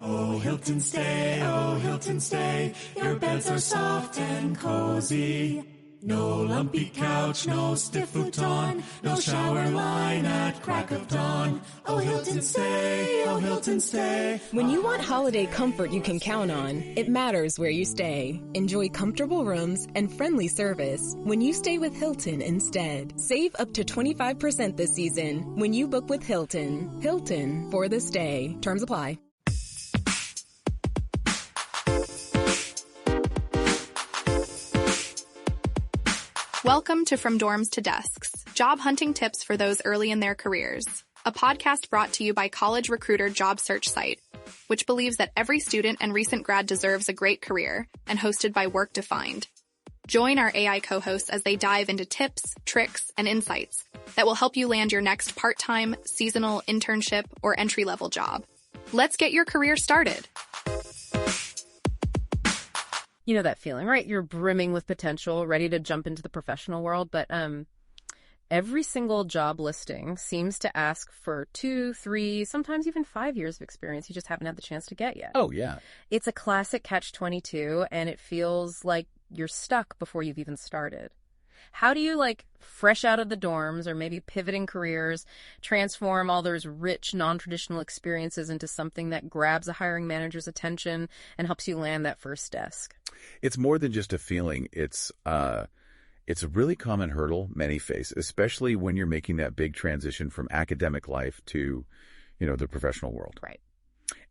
Oh, Hilton stay, your beds are soft and cozy. No lumpy couch, no stiff futon, no shower line at crack of dawn. Oh, Hilton stay. When you want holiday comfort you can count on, it matters where you stay. Enjoy comfortable rooms and friendly service when you stay with Hilton instead. Save up to 25% this season when you book with Hilton. Hilton for the stay. Terms apply. Welcome to From Dorms to Desks, job hunting tips for those early in their careers. A podcast brought to you by College Recruiter Job Search Site, which believes that every student and recent grad deserves a great career, and hosted by Work Defined. Join our AI co-hosts as they dive into tips, tricks, and insights that will help you land your next part-time, seasonal, internship, or entry-level job. Let's get your career started. You know that feeling, right? You're brimming with potential, ready to jump into the professional world, but every single job listing seems to ask for 2, 3, sometimes even 5 years of experience you just haven't had the chance to get yet. Oh, yeah. It's a classic catch-22, and it feels like you're stuck before you've even started. How do you, fresh out of the dorms or maybe pivoting careers, transform all those rich, non-traditional experiences into something that grabs a hiring manager's attention and helps you land that first desk? It's more than just a feeling. It's a really common hurdle many face, especially when you're making that big transition from academic life to, the professional world. Right.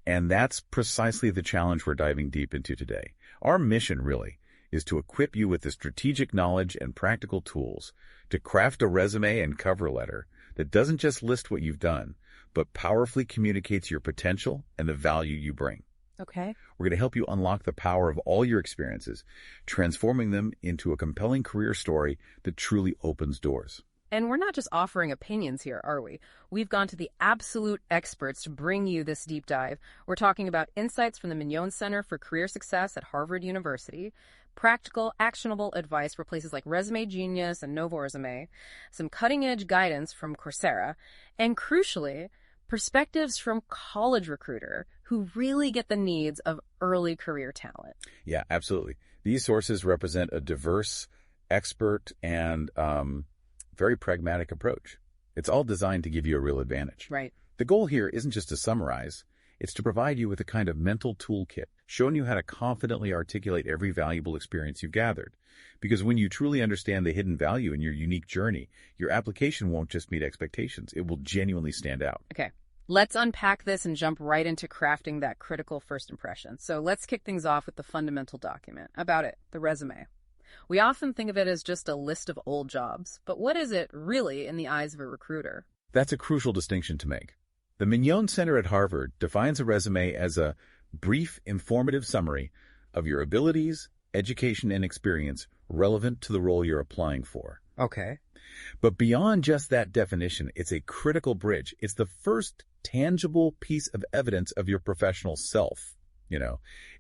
And that's precisely the challenge we're diving deep into today. Our mission, really, is to equip you with the strategic knowledge and practical tools to craft a resume and cover letter that doesn't just list what you've done, but powerfully communicates your potential and the value you bring. Okay. We're going to help you unlock the power of all your experiences, transforming them into a compelling career story that truly opens doors. And we're not just offering opinions here, are we? We've gone to the absolute experts to bring you this deep dive. We're talking about insights from the Mignon Center for Career Success at Harvard University, practical, actionable advice for places like Resume Genius and Novo Resume, some cutting-edge guidance from Coursera, and crucially, perspectives from College Recruiter, who really get the needs of early career talent. Yeah, absolutely. These sources represent a diverse, expert, and very pragmatic approach. It's all designed to give you a real advantage. Right. The goal here isn't just to summarize, it's to provide you with a kind of mental toolkit, showing you how to confidently articulate every valuable experience you've gathered. Because when you truly understand the hidden value in your unique journey, your application won't just meet expectations, it will genuinely stand out. Okay. Let's unpack this and jump right into crafting that critical first impression. So let's kick things off with the fundamental document. About it, the resume. We often think of it as just a list of old jobs, but what is it really in the eyes of a recruiter? That's a crucial distinction to make. The Mignon Center at Harvard defines a resume as a brief, informative summary of your abilities, education, and experience relevant to the role you're applying for. Okay. But beyond just that definition, it's a critical bridge. It's the first tangible piece of evidence of your professional self.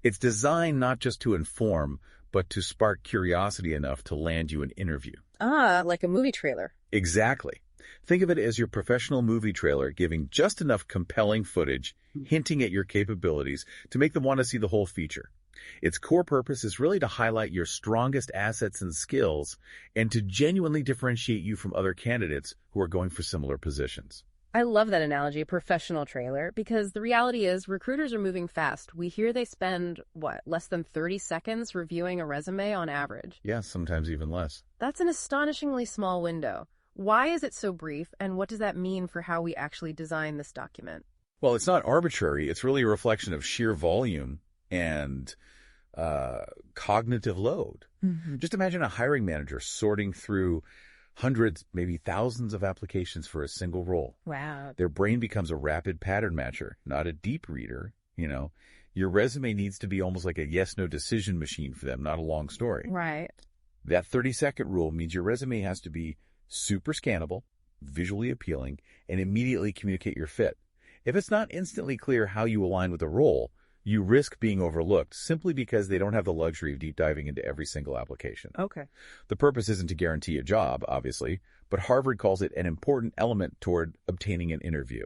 It's designed not just to inform, but to spark curiosity enough to land you an interview. Ah, like a movie trailer. Exactly. Think of it as your professional movie trailer giving just enough compelling footage, hinting at your capabilities to make them want to see the whole feature. Its core purpose is really to highlight your strongest assets and skills and to genuinely differentiate you from other candidates who are going for similar positions. I love that analogy, professional trailer, because the reality is recruiters are moving fast. We hear they spend, less than 30 seconds reviewing a resume on average. Yeah, sometimes even less. That's an astonishingly small window. Why is it so brief, and what does that mean for how we actually design this document? Well, it's not arbitrary. It's really a reflection of sheer volume and cognitive load. Mm-hmm. Just imagine a hiring manager sorting through hundreds, maybe thousands of applications for a single role. Wow. Their brain becomes a rapid pattern matcher, not a deep reader. Your resume needs to be almost like a yes-no decision machine for them, not a long story. Right. That 30-second rule means your resume has to be super scannable, visually appealing, and immediately communicate your fit. If it's not instantly clear how you align with the role, you risk being overlooked simply because they don't have the luxury of deep diving into every single application. Okay. The purpose isn't to guarantee a job, obviously, but Harvard calls it an important element toward obtaining an interview.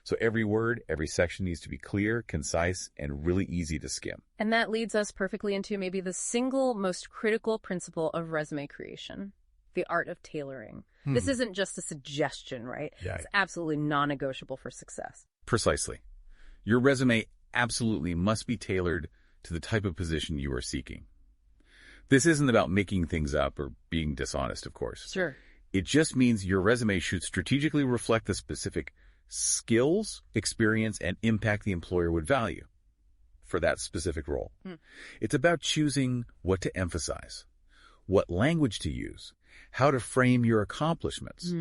So every word, every section needs to be clear, concise, and really easy to skim. And that leads us perfectly into maybe the single most critical principle of resume creation, the art of tailoring. This isn't just a suggestion, right? Yeah. It's absolutely non-negotiable for success. Precisely. Your resume absolutely must be tailored to the type of position you are seeking. This isn't about making things up or being dishonest, of course. Sure. It just means your resume should strategically reflect the specific skills, experience, and impact the employer would value for that specific role. It's about choosing what to emphasize, what language to use, how to frame your accomplishments.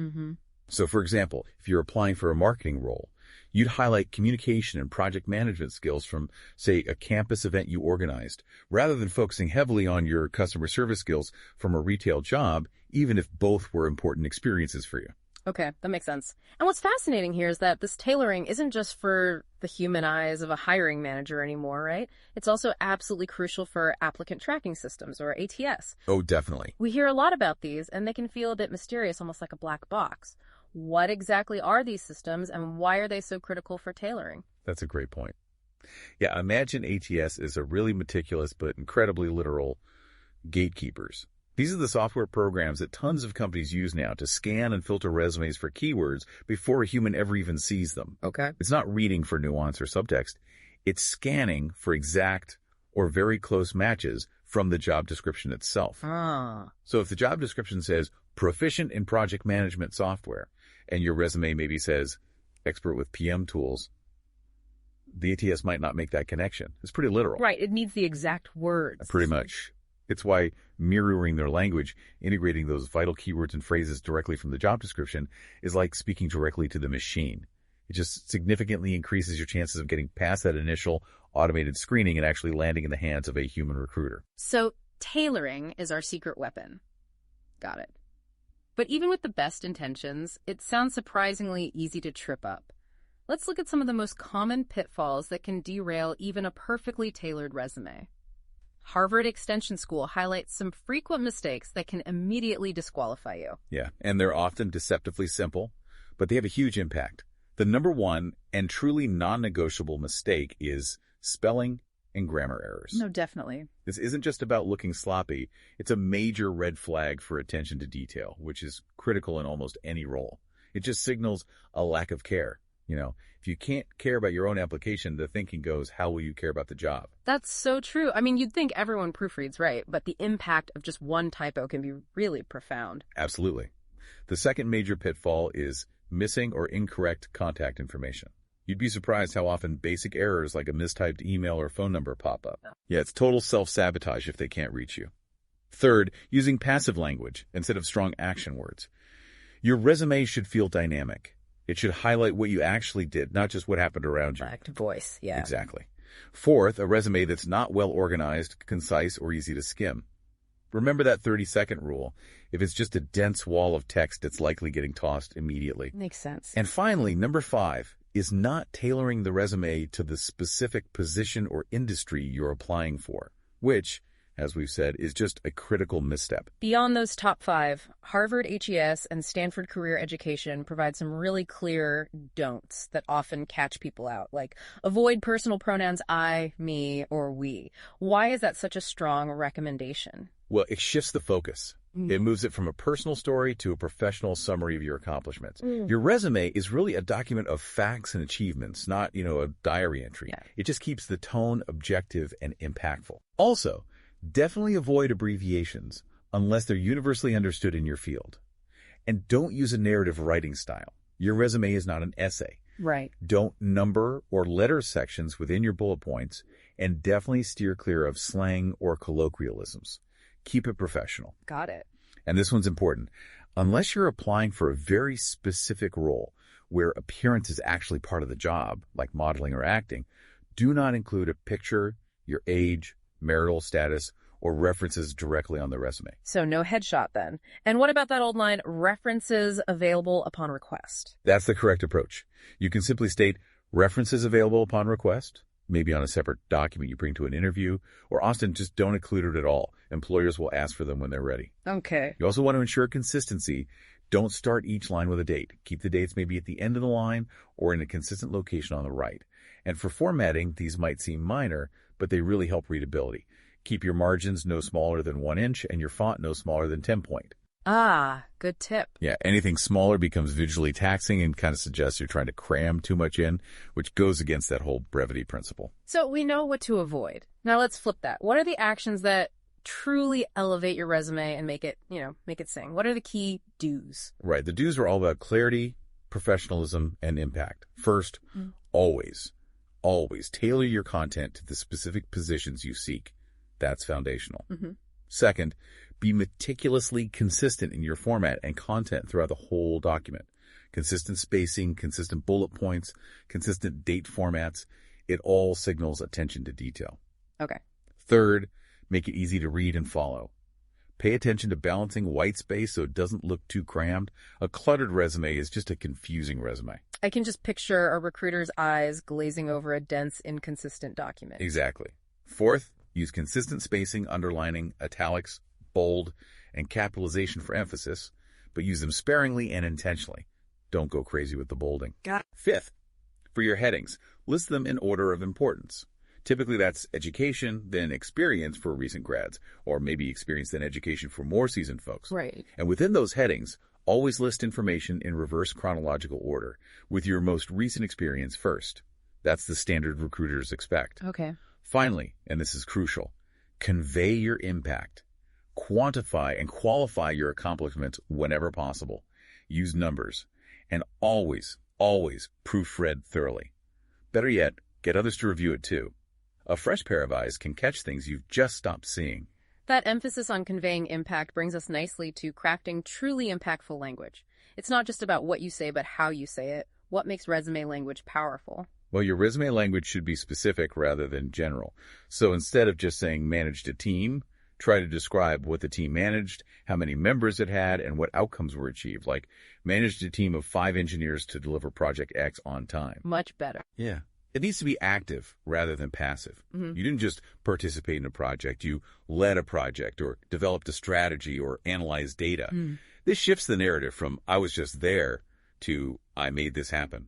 So, for example, if you're applying for a marketing role, you'd highlight communication and project management skills from, say, a campus event you organized, rather than focusing heavily on your customer service skills from a retail job, even if both were important experiences for you. Okay, that makes sense. And what's fascinating here is that this tailoring isn't just for the human eyes of a hiring manager anymore, right? It's also absolutely crucial for applicant tracking systems, or ATS. Oh, definitely. We hear a lot about these, and they can feel a bit mysterious, almost like a black box. What exactly are these systems, and why are they so critical for tailoring? That's a great point. Yeah, imagine ATS is a really meticulous but incredibly literal gatekeepers. These are the software programs that tons of companies use now to scan and filter resumes for keywords before a human ever even sees them. Okay. It's not reading for nuance or subtext. It's scanning for exact or very close matches from the job description itself. So if the job description says proficient in project management software, and your resume maybe says expert with PM tools, the ATS might not make that connection. It's pretty literal. Right, it needs the exact words. Pretty much. It's why mirroring their language, integrating those vital keywords and phrases directly from the job description, is like speaking directly to the machine. It just significantly increases your chances of getting past that initial automated screening and actually landing in the hands of a human recruiter. So tailoring is our secret weapon. Got it. But even with the best intentions, it sounds surprisingly easy to trip up. Let's look at some of the most common pitfalls that can derail even a perfectly tailored resume. Harvard Extension School highlights some frequent mistakes that can immediately disqualify you. Yeah, and they're often deceptively simple, but they have a huge impact. The number one and truly non-negotiable mistake is spelling and grammar errors. No, definitely. This isn't just about looking sloppy. It's a major red flag for attention to detail, which is critical in almost any role. It just signals a lack of care. You know, if you can't care about your own application, the thinking goes, how will you care about the job? That's so true. I mean, you'd think everyone proofreads right, but the impact of just one typo can be really profound. Absolutely. The second major pitfall is missing or incorrect contact information. You'd be surprised how often basic errors like a mistyped email or phone number pop up. Yeah, it's total self-sabotage if they can't reach you. Third, using passive language instead of strong action words. Your resume should feel dynamic. It should highlight what you actually did, not just what happened around you. Direct voice, yeah. Exactly. Fourth, a resume that's not well organized, concise, or easy to skim. Remember that 30-second rule. If it's just a dense wall of text, it's likely getting tossed immediately. Makes sense. And finally, number 5 is not tailoring the resume to the specific position or industry you're applying for, which, as we've said, is just a critical misstep. Beyond those top 5, Harvard HES and Stanford Career Education provide some really clear don'ts that often catch people out, like avoid personal pronouns I, me, or we. Why is that such a strong recommendation? Well, it shifts the focus. It moves it from a personal story to a professional summary of your accomplishments. Your resume is really a document of facts and achievements, not, a diary entry. Yeah. It just keeps the tone objective and impactful. Also, definitely avoid abbreviations unless they're universally understood in your field. And don't use a narrative writing style. Your resume is not an essay. Right. Don't number or letter sections within your bullet points, and definitely steer clear of slang or colloquialisms. Keep it professional. Got it. And this one's important. Unless you're applying for a very specific role where appearance is actually part of the job, like modeling or acting, do not include a picture, your age, marital status, or references directly on the resume. So no headshot then. And what about that old line, references available upon request? That's the correct approach. You can simply state references available upon request, maybe on a separate document you bring to an interview, or often just don't include it at all. Employers will ask for them when they're ready. Okay. You also want to ensure consistency. Don't start each line with a date. Keep the dates maybe at the end of the line or in a consistent location on the right. And for formatting, these might seem minor, but they really help readability. Keep your margins no smaller than 1 inch and your font no smaller than 10 point. Ah, good tip. Yeah, anything smaller becomes visually taxing and kind of suggests you're trying to cram too much in, which goes against that whole brevity principle. So we know what to avoid. Now let's flip that. What are the actions that truly elevate your resume and make it sing? What are the key do's? Right. The do's are all about clarity, professionalism, and impact. First, always tailor your content to the specific positions you seek. That's foundational. Second, be meticulously consistent in your format and content throughout the whole document. Consistent spacing, consistent bullet points, consistent date formats. It all signals attention to detail. Okay. Third, make it easy to read and follow. Pay attention to balancing white space so it doesn't look too crammed. A cluttered resume is just a confusing resume. I can just picture a recruiter's eyes glazing over a dense, inconsistent document. Exactly. Fourth, use consistent spacing, underlining, italics, bold, and capitalization for emphasis, but use them sparingly and intentionally. Don't go crazy with the bolding. Got it. Fifth, for your headings, list them in order of importance. Typically that's education, then experience for recent grads, or maybe experience then education for more seasoned folks. Right. And within those headings, always list information in reverse chronological order, with your most recent experience first. That's the standard recruiters expect. Okay. Finally, and this is crucial, convey your impact. Quantify and qualify your accomplishments whenever possible. Use numbers. And always proofread thoroughly. Better yet, get others to review it too. A fresh pair of eyes can catch things you've just stopped seeing. That emphasis on conveying impact brings us nicely to crafting truly impactful language. It's not just about what you say, but how you say it. What makes resume language powerful? Well, your resume language should be specific rather than general. So instead of just saying managed a team, try to describe what the team managed, how many members it had, and what outcomes were achieved, like managed a team of 5 engineers to deliver Project X on time. Much better. Yeah. It needs to be active rather than passive. You didn't just participate in a project. You led a project or developed a strategy or analyzed data. This shifts the narrative from I was just there to I made this happen.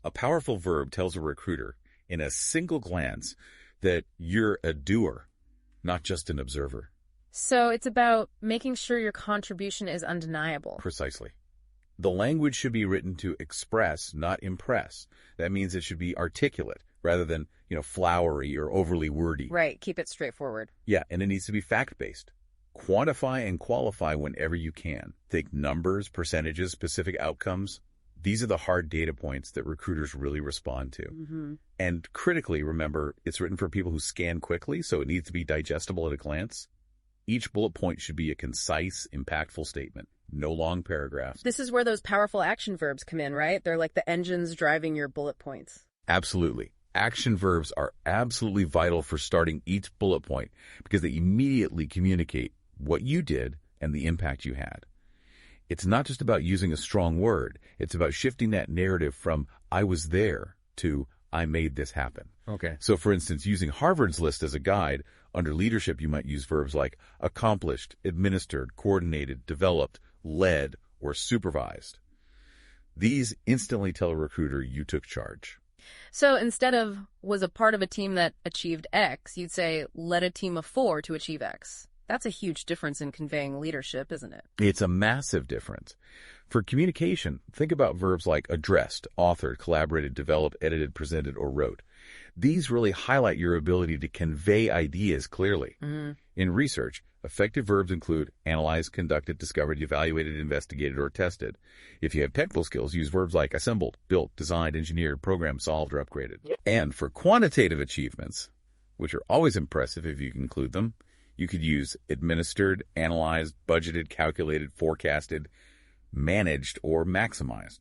A powerful verb tells a recruiter in a single glance that you're a doer, not just an observer. So it's about making sure your contribution is undeniable. Precisely. The language should be written to express, not impress. That means it should be articulate rather than, flowery or overly wordy. Right. Keep it straightforward. Yeah, and it needs to be fact-based. Quantify and qualify whenever you can. Think numbers, percentages, specific outcomes. These are the hard data points that recruiters really respond to. And critically, remember, it's written for people who scan quickly, so it needs to be digestible at a glance. Each bullet point should be a concise, impactful statement. No long paragraphs. This is where those powerful action verbs come in, right? They're like the engines driving your bullet points. Absolutely. Action verbs are absolutely vital for starting each bullet point because they immediately communicate what you did and the impact you had. It's not just about using a strong word. It's about shifting that narrative from I was there to I made this happen. Okay. So, for instance, using Harvard's list as a guide, under leadership, you might use verbs like accomplished, administered, coordinated, developed, led, or supervised. These instantly tell a recruiter you took charge. So instead of was a part of a team that achieved X, you'd say led a team of 4 to achieve X. That's a huge difference in conveying leadership, isn't it? It's a massive difference. For communication, think about verbs like addressed, authored, collaborated, developed, edited, presented, or wrote. These really highlight your ability to convey ideas clearly. In research, effective verbs include analyzed, conducted, discovered, evaluated, investigated, or tested. If you have technical skills, use verbs like assembled, built, designed, engineered, programmed, solved, or upgraded. And for quantitative achievements, which are always impressive if you can include them, you could use administered, analyzed, budgeted, calculated, forecasted, managed, or maximized.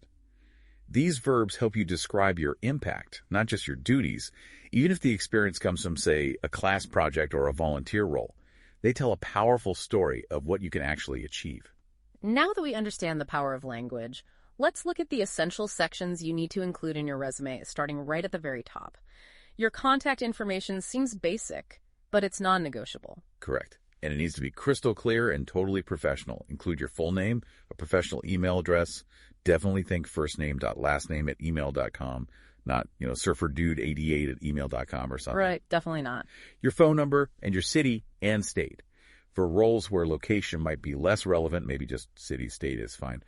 These verbs help you describe your impact, not just your duties. Even if the experience comes from, say, a class project or a volunteer role, they tell a powerful story of what you can actually achieve. Now that we understand the power of language, let's look at the essential sections you need to include in your resume, starting right at the very top. Your contact information seems basic, but it's non-negotiable. Correct. And it needs to be crystal clear and totally professional. Include your full name, a professional email address. Definitely think firstname.lastname@email.com, not, surferdude88@email.com or something. Right, definitely not. Your phone number and your city and state. For roles where location might be less relevant, maybe just city, state is fine.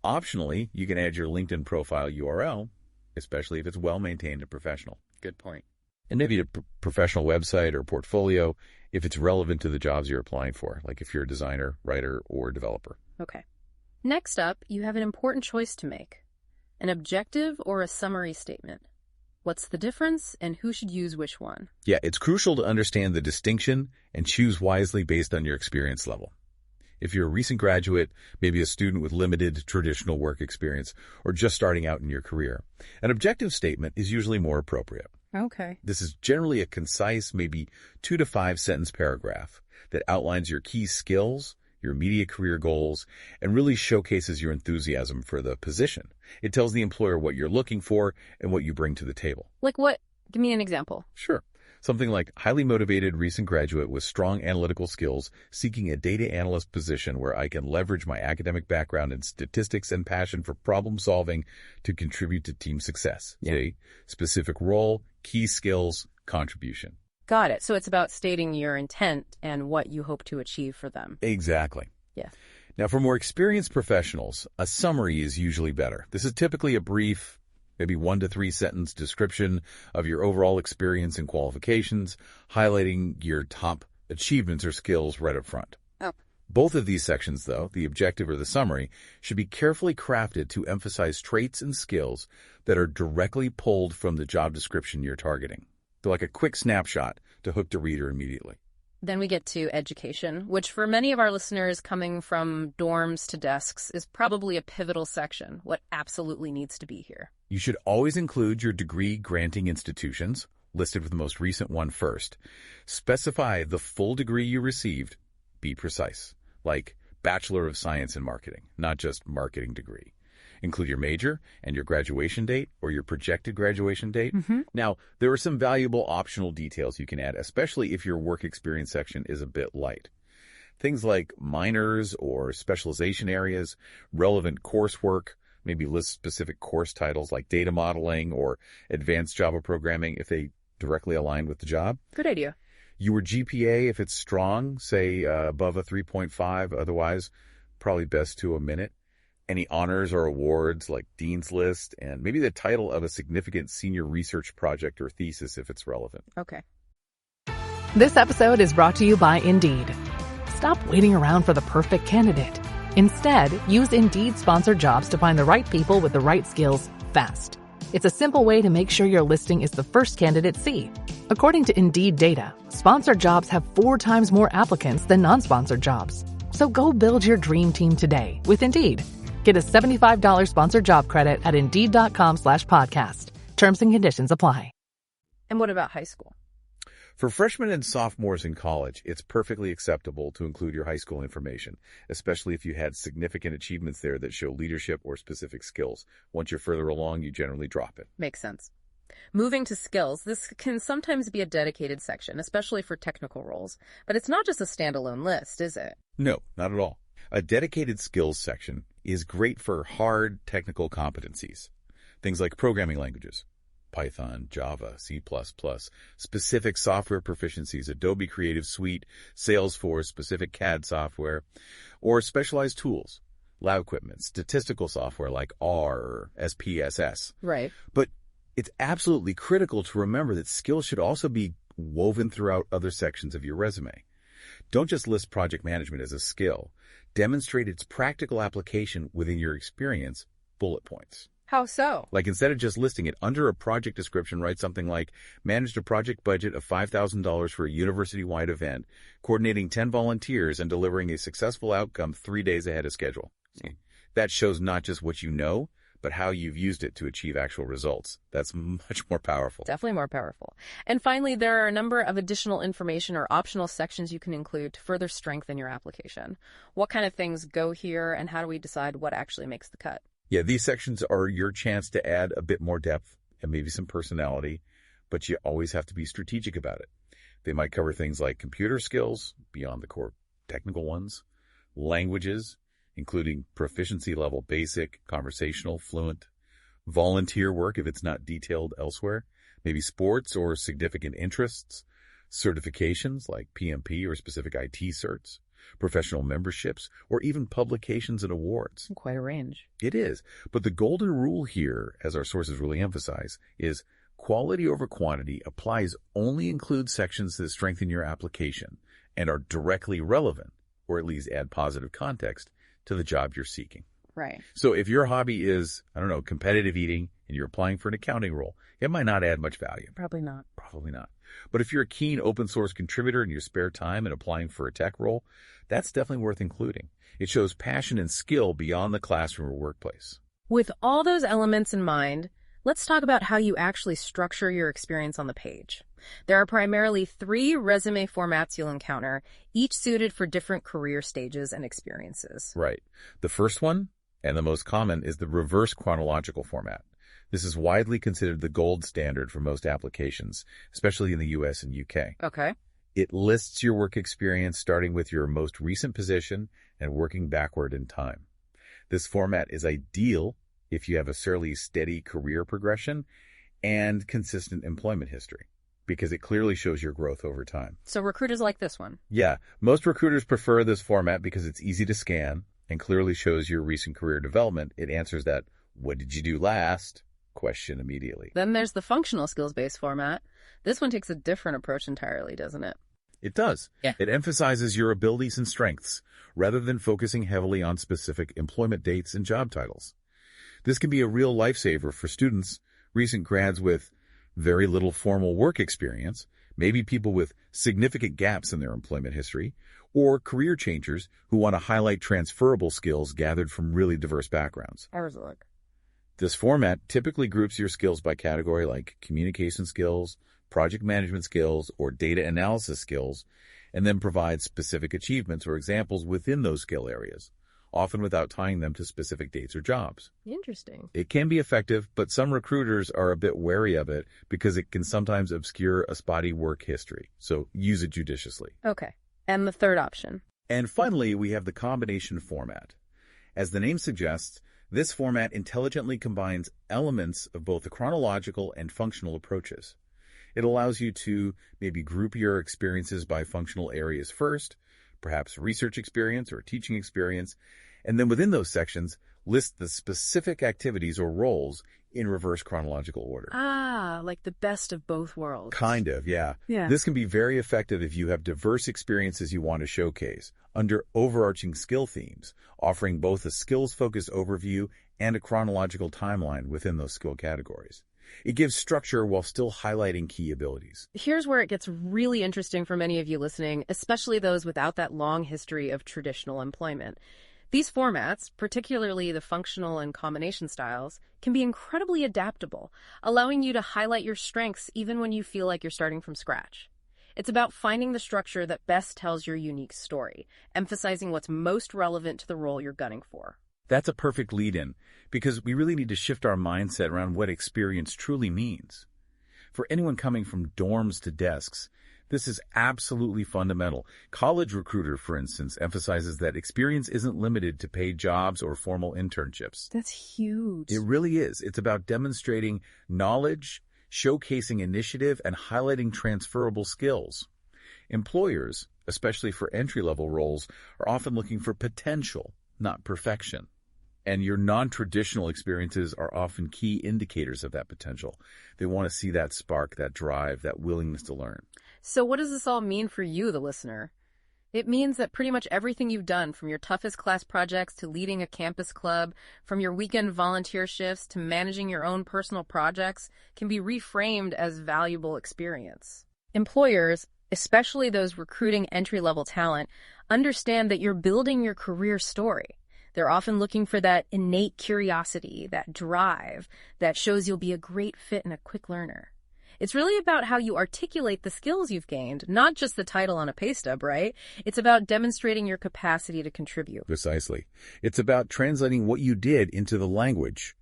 Optionally, you can add your LinkedIn profile URL, especially if it's well-maintained and professional. Good point. And maybe a professional website or portfolio if it's relevant to the jobs you're applying for, like if you're a designer, writer, or developer. Okay. Next up, you have an important choice to make. An objective or a summary statement. What's the difference and who should use which one? Yeah, it's crucial to understand the distinction and choose wisely based on your experience level. If you're a recent graduate, maybe a student with limited traditional work experience, or just starting out in your career, an objective statement is usually more appropriate. Okay. This is generally a concise, maybe 2 to 5 sentence paragraph that outlines your key skills, your immediate career goals, and really showcases your enthusiasm for the position. It tells the employer what you're looking for and what you bring to the table. Like what? Give me an example. Sure. Something like highly motivated recent graduate with strong analytical skills seeking a data analyst position where I can leverage my academic background in statistics and passion for problem solving to contribute to team success. Yeah. See? Specific role, key skills, contribution. Got it. So it's about stating your intent and what you hope to achieve for them. Exactly. Yeah. Now, for more experienced professionals, a summary is usually better. This is typically a brief, maybe 1 to 3 sentence description of your overall experience and qualifications, highlighting your top achievements or skills right up front. Oh. Both of these sections, though, the objective or the summary, should be carefully crafted to emphasize traits and skills that are directly pulled from the job description you're targeting. They're like a quick snapshot to hook the reader immediately. Then we get to education, which for many of our listeners coming from dorms to desks is probably a pivotal section, what absolutely needs to be here. You should always include your degree-granting institutions, listed with the most recent one first. Specify the full degree you received. Be precise, like Bachelor of Science in Marketing, not just marketing degree. Include your major and your graduation date or your projected graduation date. Mm-hmm. Now, there are some valuable optional details you can add, especially if your work experience section is a bit light. Things like minors or specialization areas, relevant coursework, maybe list specific course titles like data modeling or advanced Java programming if they directly align with the job. Good idea. Your GPA, if it's strong, say above a 3.5, otherwise probably best to omit it. Any honors or awards like Dean's List, and maybe the title of a significant senior research project or thesis if it's relevant. Okay. This episode is brought to you by Indeed. Stop waiting around for the perfect candidate. Instead, use Indeed sponsored jobs to find the right people with the right skills fast. It's a simple way to make sure your listing is the first candidates see. According to Indeed data, sponsored jobs have 4 times more applicants than non-sponsored jobs. So go build your dream team today with Indeed. Get a $75 sponsored job credit at Indeed.com/podcast. Terms and conditions apply. And what about high school? For freshmen and sophomores in college, it's perfectly acceptable to include your high school information, especially if you had significant achievements there that show leadership or specific skills. Once you're further along, you generally drop it. Makes sense. Moving to skills, this can sometimes be a dedicated section, especially for technical roles. But it's not just a standalone list, is it? No, not at all. A dedicated skills section is great for hard technical competencies. Things like programming languages, Python, Java, C++, specific software proficiencies, Adobe Creative Suite, Salesforce, specific CAD software, or specialized tools, lab equipment, statistical software like R or SPSS. Right. But it's absolutely critical to remember that skills should also be woven throughout other sections of your resume. Don't just list project management as a skill. Demonstrate its practical application within your experience, bullet points. How so? Like instead of just listing it under a project description, write something like, managed a project budget of $5,000 for a university-wide event, coordinating 10 volunteers and delivering a successful outcome 3 days ahead of schedule. That shows not just what you know, but how you've used it to achieve actual results. That's much more powerful. Definitely more powerful. And finally, there are a number of additional information or optional sections you can include to further strengthen your application. What kind of things go here, and how do we decide what actually makes the cut? Yeah, these sections are your chance to add a bit more depth and maybe some personality, but you always have to be strategic about it. They might cover things like computer skills beyond the core technical ones, languages, including proficiency level basic, conversational, fluent, volunteer work if it's not detailed elsewhere, maybe sports or significant interests, certifications like PMP or specific IT certs, professional memberships, or even publications and awards. Quite a range. It is. But the golden rule here, as our sources really emphasize, is quality over quantity applies only include sections that strengthen your application and are directly relevant, or at least add positive context, to the job you're seeking. Right. So if your hobby is, competitive eating and you're applying for an accounting role, it might not add much value. Probably not. Probably not. But if you're a keen open source contributor in your spare time and applying for a tech role, that's definitely worth including. It shows passion and skill beyond the classroom or workplace. With all those elements in mind, let's talk about how you actually structure your experience on the page. There are primarily 3 resume formats you'll encounter, each suited for different career stages and experiences. Right. The first one, and the most common, is the reverse chronological format. This is widely considered the gold standard for most applications, especially in the US and UK. Okay. It lists your work experience starting with your most recent position and working backward in time. This format is ideal if you have a fairly steady career progression and consistent employment history, because it clearly shows your growth over time. So recruiters like this one? Yeah, most recruiters prefer this format because it's easy to scan and clearly shows your recent career development. It answers that "what did you do last?" question immediately. Then there's the functional skills-based format. This one takes a different approach entirely, doesn't it? It does. Yeah. It emphasizes your abilities and strengths rather than focusing heavily on specific employment dates and job titles. This can be a real lifesaver for students, recent grads with very little formal work experience, maybe people with significant gaps in their employment history, or career changers who want to highlight transferable skills gathered from really diverse backgrounds. Ours look. This format typically groups your skills by category like communication skills, project management skills, or data analysis skills, and then provides specific achievements or examples within those skill areas, often without tying them to specific dates or jobs. Interesting. It can be effective, but some recruiters are a bit wary of it because it can sometimes obscure a spotty work history. So use it judiciously. Okay. And the third option. And finally, we have the combination format. As the name suggests, this format intelligently combines elements of both the chronological and functional approaches. It allows you to maybe group your experiences by functional areas first, perhaps research experience or teaching experience, and then within those sections, list the specific activities or roles in reverse chronological order. Ah, like the best of both worlds. Kind of, yeah. This can be very effective if you have diverse experiences you want to showcase under overarching skill themes, offering both a skills-focused overview and a chronological timeline within those skill categories. It gives structure while still highlighting key abilities. Here's where it gets really interesting for many of you listening, especially those without that long history of traditional employment. These formats, particularly the functional and combination styles, can be incredibly adaptable, allowing you to highlight your strengths even when you feel like you're starting from scratch. It's about finding the structure that best tells your unique story, emphasizing what's most relevant to the role you're gunning for. That's a perfect lead-in, because we really need to shift our mindset around what experience truly means. For anyone coming from dorms to desks, this is absolutely fundamental. College Recruiter, for instance, emphasizes that experience isn't limited to paid jobs or formal internships. That's huge. It really is. It's about demonstrating knowledge, showcasing initiative, and highlighting transferable skills. Employers, especially for entry-level roles, are often looking for potential, not perfection. And your non-traditional experiences are often key indicators of that potential. They want to see that spark, that drive, that willingness to learn. So what does this all mean for you, the listener? It means that pretty much everything you've done, from your toughest class projects to leading a campus club, from your weekend volunteer shifts to managing your own personal projects, can be reframed as valuable experience. Employers, especially those recruiting entry-level talent, understand that you're building your career story. They're often looking for that innate curiosity, that drive, that shows you'll be a great fit and a quick learner. It's really about how you articulate the skills you've gained, not just the title on a pay stub, right? It's about demonstrating your capacity to contribute. Precisely. It's about translating what you did into the language.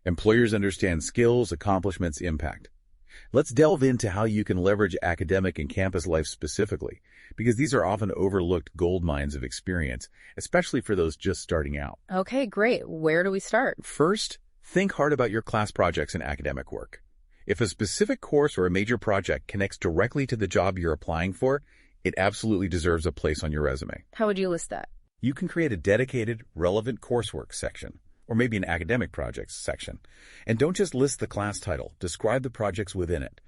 Employers understand skills, accomplishments, impact. Let's delve into how you can leverage academic and campus life specifically, because these are often overlooked gold mines of experience, especially for those just starting out. Okay, great. Where do we start? First, think hard about your class projects and academic work. If a specific course or a major project connects directly to the job you're applying for, it absolutely deserves a place on your resume. How would you list that? You can create a dedicated, relevant coursework section, or maybe an academic projects section. And don't just list the class title, describe the projects within it.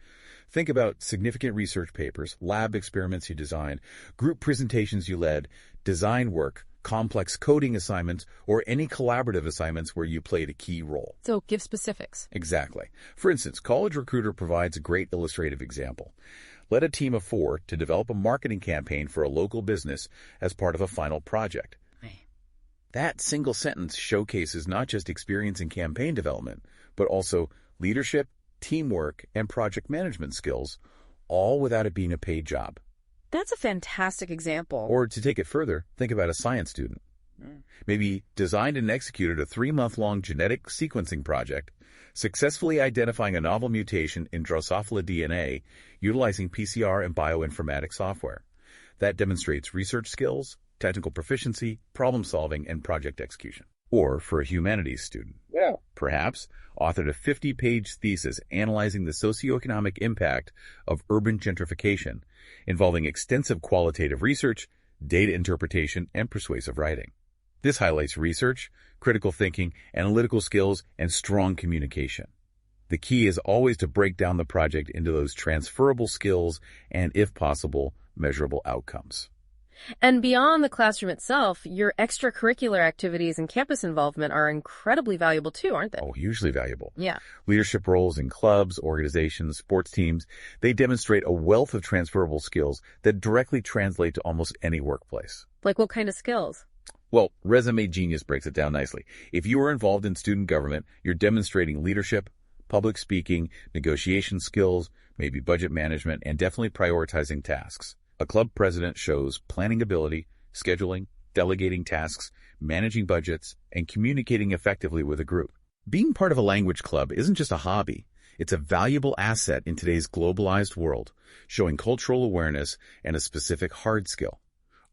Think about significant research papers, lab experiments you designed, group presentations you led, design work, complex coding assignments, or any collaborative assignments where you played a key role. So give specifics. Exactly. For instance, College Recruiter provides a great illustrative example. Led a team of 4 to develop a marketing campaign for a local business as part of a final project. That single sentence showcases not just experience in campaign development, but also leadership, teamwork, and project management skills, all without it being a paid job. That's a fantastic example. Or to take it further, think about a science student. Maybe designed and executed a 3-month-long genetic sequencing project, successfully identifying a novel mutation in Drosophila DNA utilizing PCR and bioinformatics software. That demonstrates research skills, technical proficiency, problem-solving, and project execution. Or for a humanities student, perhaps authored a 50-page thesis analyzing the socioeconomic impact of urban gentrification, involving extensive qualitative research, data interpretation, and persuasive writing. This highlights research, critical thinking, analytical skills, and strong communication. The key is always to break down the project into those transferable skills and, if possible, measurable outcomes. And beyond the classroom itself, your extracurricular activities and campus involvement are incredibly valuable too, aren't they? Oh, hugely valuable. Yeah. Leadership roles in clubs, organizations, sports teams, they demonstrate a wealth of transferable skills that directly translate to almost any workplace. Like what kind of skills? Well, Resume Genius breaks it down nicely. If you are involved in student government, you're demonstrating leadership, public speaking, negotiation skills, maybe budget management, and definitely prioritizing tasks. A club president shows planning ability, scheduling, delegating tasks, managing budgets, and communicating effectively with a group. Being part of a language club isn't just a hobby. It's a valuable asset in today's globalized world, showing cultural awareness and a specific hard skill.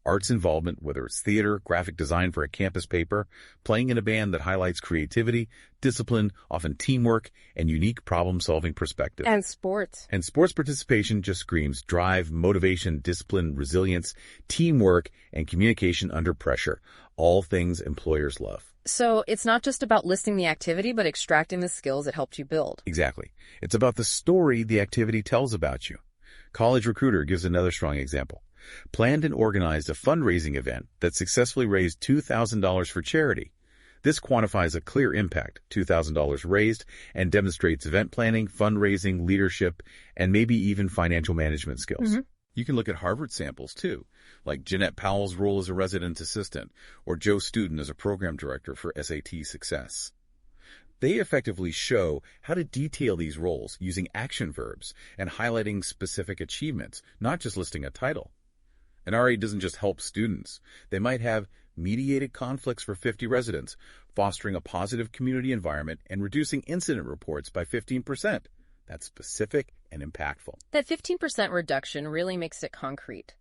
Arts involvement, whether it's theater, graphic design for a campus paper, playing in a band that highlights creativity, discipline, often teamwork, and unique problem-solving perspective. And sports. And sports participation just screams drive, motivation, discipline, resilience, teamwork, and communication under pressure, all things employers love. So it's not just about listing the activity, but extracting the skills it helped you build. Exactly. It's about the story the activity tells about you. College Recruiter gives another strong example. Planned and organized a fundraising event that successfully raised $2,000 for charity. This quantifies a clear impact, $2,000 raised, and demonstrates event planning, fundraising, leadership, and maybe even financial management skills. You can look at Harvard samples, too, like Jeanette Powell's role as a resident assistant or Joe Student as a program director for SAT Success. They effectively show how to detail these roles using action verbs and highlighting specific achievements, not just listing a title. An RA doesn't just help students. They might have mediated conflicts for 50 residents, fostering a positive community environment and reducing incident reports by 15%. That's specific and impactful. That 15% reduction really makes it concrete.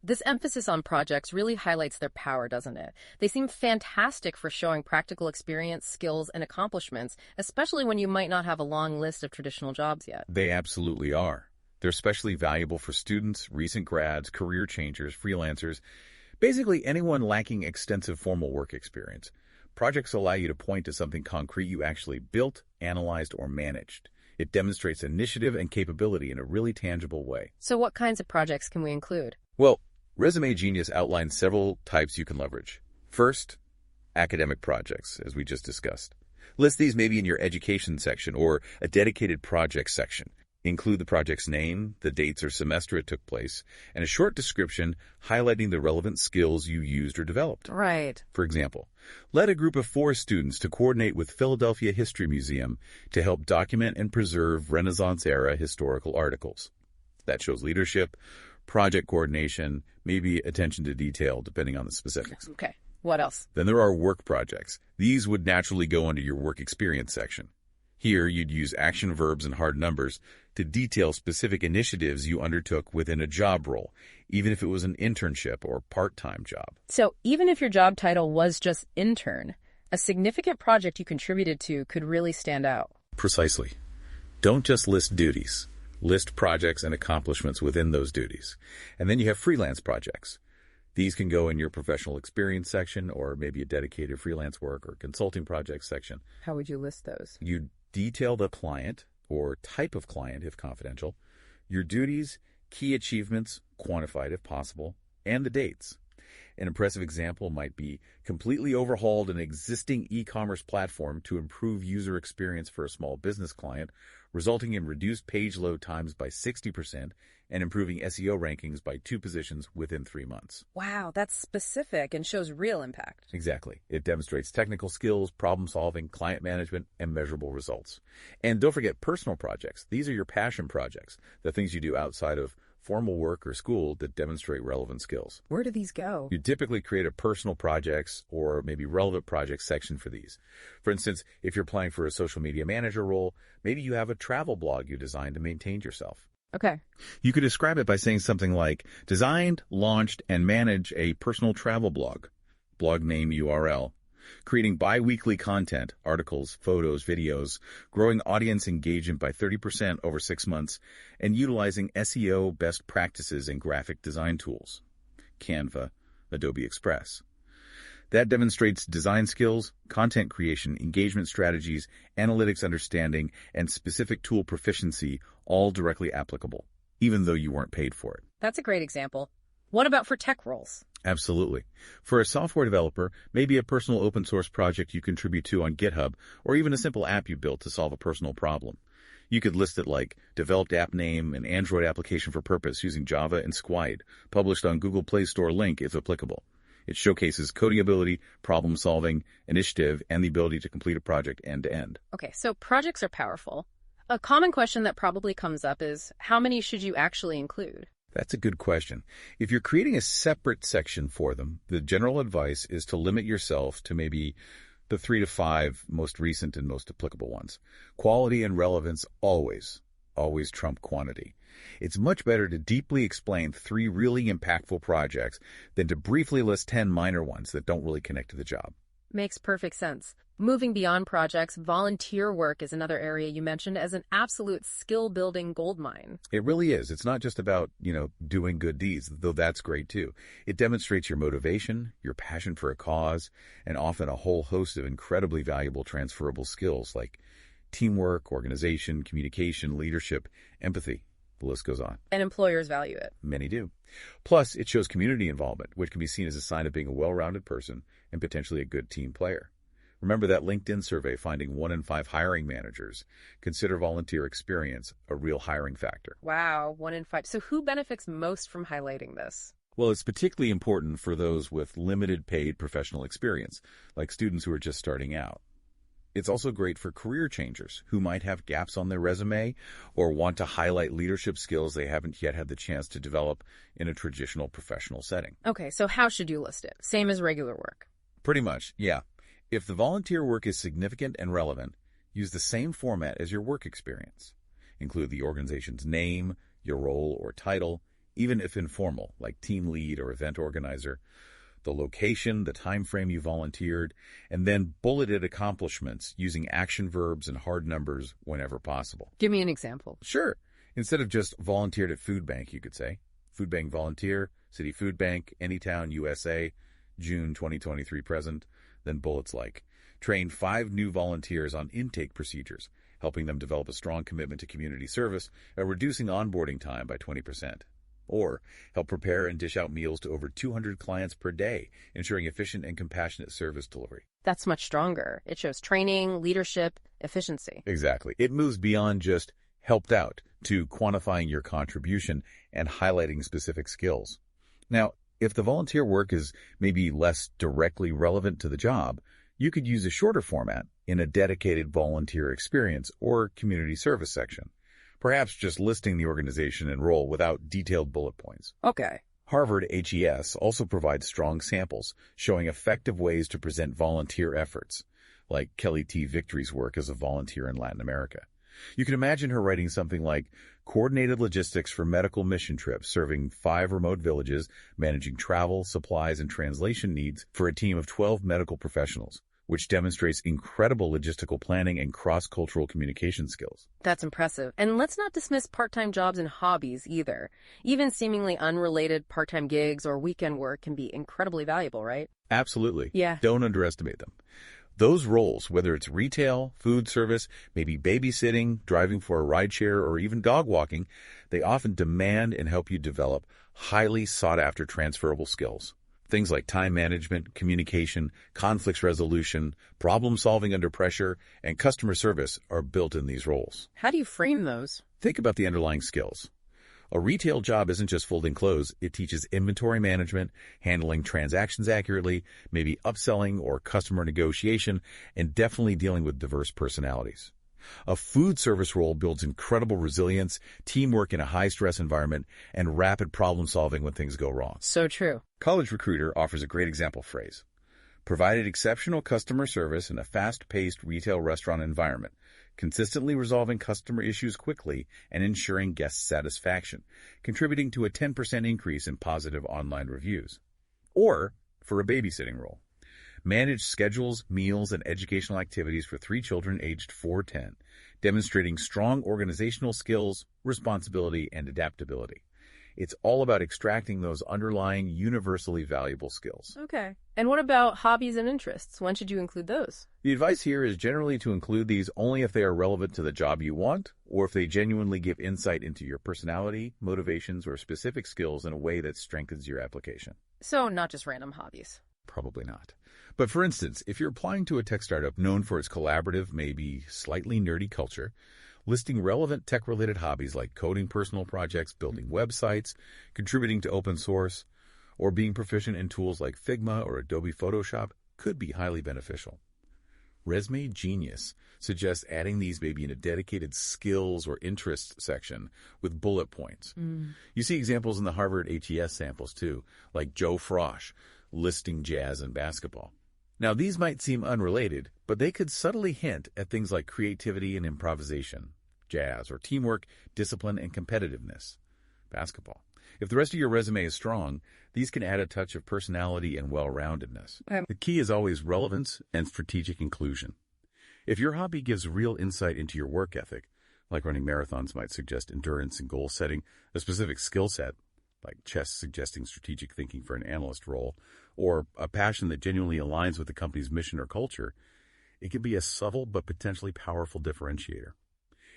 This emphasis on projects really highlights their power, doesn't it? They seem fantastic for showing practical experience, skills, and accomplishments, especially when you might not have a long list of traditional jobs yet. They absolutely are. They're especially valuable for students, recent grads, career changers, freelancers, basically anyone lacking extensive formal work experience. Projects allow you to point to something concrete you actually built, analyzed, or managed. It demonstrates initiative and capability in a really tangible way. So what kinds of projects can we include? Well, Resume Genius outlines several types you can leverage. First, academic projects, as we just discussed. List these maybe in your education section or a dedicated project section. Include the project's name, the dates or semester it took place, and a short description highlighting the relevant skills you used or developed. Right. For example, led a group of 4 students to coordinate with Philadelphia History Museum to help document and preserve Renaissance-era historical articles. That shows leadership, project coordination, maybe attention to detail, depending on the specifics. Okay. What else? Then there are work projects. These would naturally go under your work experience section. Here, you'd use action verbs and hard numbers to detail specific initiatives you undertook within a job role, even if it was an internship or part-time job. So even if your job title was just intern, a significant project you contributed to could really stand out. Precisely. Don't just list duties. List projects and accomplishments within those duties. And then you have freelance projects. These can go in your professional experience section or maybe a dedicated freelance work or consulting project section. How would you list those? You detail the client or type of client if confidential, your duties, key achievements, quantified if possible, and the dates. An impressive example might be completely overhauled an existing e-commerce platform to improve user experience for a small business client, resulting in reduced page load times by 60% and improving SEO rankings by 2 positions within 3 months. Wow, that's specific and shows real impact. Exactly. It demonstrates technical skills, problem solving, client management, and measurable results. And don't forget personal projects. These are your passion projects, the things you do outside of formal work or school that demonstrate relevant skills. Where do these go? You typically create a personal projects or maybe relevant projects section for these. For instance, if you're applying for a social media manager role, maybe you have a travel blog you designed to maintain yourself. Okay. You could describe it by saying something like, designed, launched, and manage a personal travel blog. Blog name URL. Creating bi-weekly content, articles, photos, videos, growing audience engagement by 30% over 6 months, and utilizing SEO best practices and graphic design tools. Canva, Adobe Express. That demonstrates design skills, content creation, engagement strategies, analytics understanding, and specific tool proficiency, all directly applicable, even though you weren't paid for it. That's a great example. What about for tech roles? Absolutely. For a software developer, maybe a personal open source project you contribute to on GitHub, or even a simple app you built to solve a personal problem. You could list it like developed app name and Android application for purpose using Java and Squide, published on Google Play Store link if applicable. It showcases coding ability, problem solving, initiative, and the ability to complete a project end to end. Okay, so projects are powerful. A common question that probably comes up is, how many should you actually include? That's a good question. If you're creating a separate section for them, the general advice is to limit yourself to maybe the 3 to 5 most recent and most applicable ones. Quality and relevance always trump quantity. It's much better to deeply explain 3 really impactful projects than to briefly list 10 minor ones that don't really connect to the job. Makes perfect sense. Moving beyond projects, volunteer work is another area you mentioned as an absolute skill-building goldmine. It really is. It's not just about, doing good deeds, though that's great too. It demonstrates your motivation, your passion for a cause, and often a whole host of incredibly valuable transferable skills like teamwork, organization, communication, leadership, empathy. The list goes on. And employers value it. Many do. Plus, it shows community involvement, which can be seen as a sign of being a well-rounded person and potentially a good team player. Remember that LinkedIn survey finding 1 in 5 hiring managers consider volunteer experience a real hiring factor. Wow, 1 in 5. So who benefits most from highlighting this? Well, it's particularly important for those with limited paid professional experience, like students who are just starting out. It's also great for career changers who might have gaps on their resume or want to highlight leadership skills they haven't yet had the chance to develop in a traditional professional setting. Okay, so how should you list it? Same as regular work? Pretty much, yeah. If the volunteer work is significant and relevant, use the same format as your work experience. Include the organization's name, your role or title, even if informal, like team lead or event organizer, the location, the time frame you volunteered, and then bulleted accomplishments using action verbs and hard numbers whenever possible. Give me an example. Sure. Instead of just volunteered at food bank, you could say, food bank volunteer, city food bank, Anytown, USA, June 2023 present. Then bullets like, train 5 new volunteers on intake procedures, helping them develop a strong commitment to community service and reducing onboarding time by 20%. Or help prepare and dish out meals to over 200 clients per day, ensuring efficient and compassionate service delivery. That's much stronger. It shows training, leadership, efficiency. Exactly. It moves beyond just helped out to quantifying your contribution and highlighting specific skills. Now, if the volunteer work is maybe less directly relevant to the job, you could use a shorter format in a dedicated volunteer experience or community service section. Perhaps just listing the organization and role without detailed bullet points. Okay. Harvard HES also provides strong samples showing effective ways to present volunteer efforts. like Kelly T. Victory's work as a volunteer in Latin America. You can imagine her writing something like coordinated logistics for medical mission trips, serving 5 remote villages, managing travel, supplies, and translation needs for a team of 12 medical professionals, which demonstrates incredible logistical planning and cross-cultural communication skills. That's impressive. And let's not dismiss part-time jobs and hobbies either. Even seemingly unrelated part-time gigs or weekend work can be incredibly valuable, right? Absolutely. Yeah. Don't underestimate them. Those roles, whether it's retail, food service, maybe babysitting, driving for a rideshare, or even dog walking, they often demand and help you develop highly sought-after transferable skills. Things like time management, communication, conflict resolution, problem-solving under pressure, and customer service are built in these roles. How do you frame those? Think about the underlying skills. A retail job isn't just folding clothes. It teaches inventory management, handling transactions accurately, maybe upselling or customer negotiation, and definitely dealing with diverse personalities. A food service role builds incredible resilience, teamwork in a high-stress environment, and rapid problem-solving when things go wrong. So true. College Recruiter offers a great example phrase. Provided exceptional customer service in a fast-paced retail restaurant environment, consistently resolving customer issues quickly and ensuring guest satisfaction, contributing to a 10% increase in positive online reviews. Or, for a babysitting role, manage schedules, meals, and educational activities for 3 children aged 4 to 10, demonstrating strong organizational skills, responsibility, and adaptability. It's all about extracting those underlying universally valuable skills. Okay. And what about hobbies and interests? When should you include those? The advice here is generally to include these only if they are relevant to the job you want, or if they genuinely give insight into your personality, motivations, or specific skills in a way that strengthens your application. So not just random hobbies. Probably not. But for instance, if you're applying to a tech startup known for its collaborative, maybe slightly nerdy culture, listing relevant tech-related hobbies like coding personal projects, building websites, contributing to open source, or being proficient in tools like Figma or Adobe Photoshop could be highly beneficial. Resume Genius suggests adding these maybe in a dedicated skills or interests section with bullet points. You see examples in the Harvard HES samples too, like Joe Frosch listing jazz and basketball. Now, these might seem unrelated, but they could subtly hint at things like creativity and improvisation, jazz, or teamwork, discipline, and competitiveness, basketball. If the rest of your resume is strong, these can add a touch of personality and well-roundedness. The key is always relevance and strategic inclusion. If your hobby gives real insight into your work ethic, like running marathons might suggest endurance and goal setting, a specific skill set, like chess suggesting strategic thinking for an analyst role, or a passion that genuinely aligns with the company's mission or culture, it can be a subtle but potentially powerful differentiator.